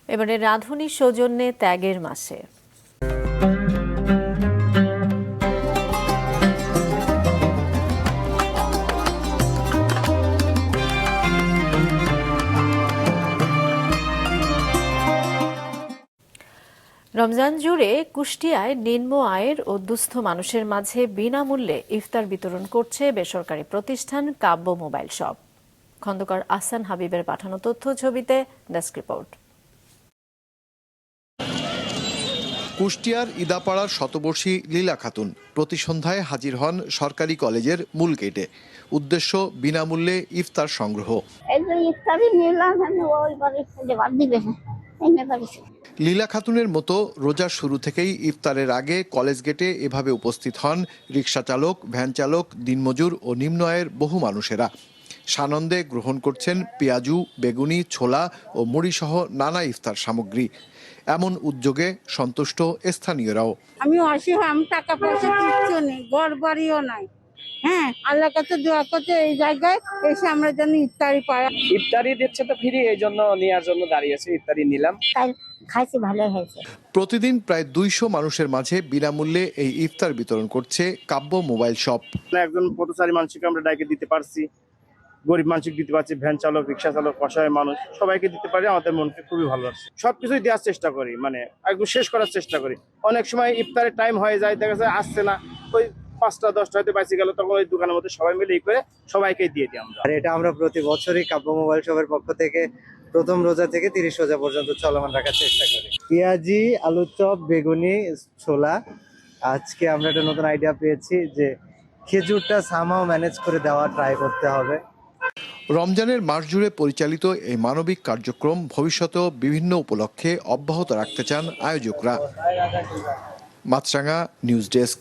এবারে রাঁধুনি সৌজন্যে ত্যাগের মাসে রমজান জুড়ে কুষ্টিয়ায় নিম্ন আয়ের ও দুস্থ মানুষের মাঝে বিনামূল্যে ইফতার বিতরণ করছে বেসরকারি প্রতিষ্ঠান কাব্য মোবাইল শপ। খন্দকার আহসান হাবিবের পাঠানো তথ্য ছবিতে ডেস্ক রিপোর্ট। কুষ্টিয়ার ইদাপাড়ার শতবর্ষী লীলা খাতুন প্রতি সন্ধ্যায় হাজির হন সরকারি কলেজের মূল গেটে। উদ্দেশ্য বিনামূল্যে ইফতার সংগ্রহ। লীলা খাতুনের মতো রোজার শুরু থেকেই ইফতারের আগে কলেজ গেটে এভাবে উপস্থিত হন রিকশা চালক, ভ্যান চালক, দিনমজুর ও নিম্ন আয়ের বহু মানুষেরা। সানন্দে গ্রহণ করছেন পেঁয়াজু, বেগুনি, ছোলা ও মুড়ি সহ নানা ইফতার সামগ্রী। এমন উদ্যোগে সন্তুষ্ট স্থানীয়রাও। আমি অসহায়, আমি টাকা পয়সা কিচ্ছু নেই, ঘর বাড়িও নাই। হ্যাঁ, আল্লাহর কাছে দোয়া করতে এই জায়গায় এসে আমরা যেন ইফতারি পাই। ইফতারি দিচ্ছে তো ফ্রি, এই জন্য নেওয়ার জন্য দাঁড়িয়েছে, ইফতারি নিলাম, খাইছি, ভালো হয়েছে। প্রতিদিন প্রায় 200 মানুষের মাঝে বিনামূল্যে এই ইফতার বিতরণ করছে কাব্য মোবাইল শপ। একজন পথচারী মানুষকে আমরা ডাকে দিতে পারছি, গরিব মানুষকে দিতে পারছি, ভ্যান চালক, রিক্সা চালক, অসহায় মানুষ সবাইকে দিতে পারি। আমাদের মনকে খুবই ভালো লাগছে। সবকিছুই দেওয়ার চেষ্টা করি, মানে একদম শেষ করার চেষ্টা করি। অনেক সময় ইফতারের টাইম হয়ে যায়, দেখা যায় আসছে না, ওই 5টা 10টা হয়তো বাইসে গেল, তখন ওই দোকানের মধ্যে সবাই মিলে করে সবাইকে দিয়ে দিই আমরা। আর এটা আমরা প্রতি বছরই কাব্য মোবাইল শপের পক্ষ থেকে প্রথম রোজা থেকে 30 রোজা পর্যন্ত চলমান রাখার চেষ্টা করি। পেঁয়াজি, আলুর চপ, বেগুনি, ছোলা। আজকে আমরা একটা নতুন আইডিয়া পেয়েছি যে খেজুরটা সামহাও ম্যানেজ করে দেওয়া ট্রাই করতে হবে। রমজানের মাস জুড়ে পরিচালিত এই মানবিক কার্যক্রম ভবিষ্যতেও বিভিন্ন উপলক্ষে অব্যাহত রাখতে চান আয়োজকরা। মাছরাঙা নিউজ ডেস্ক।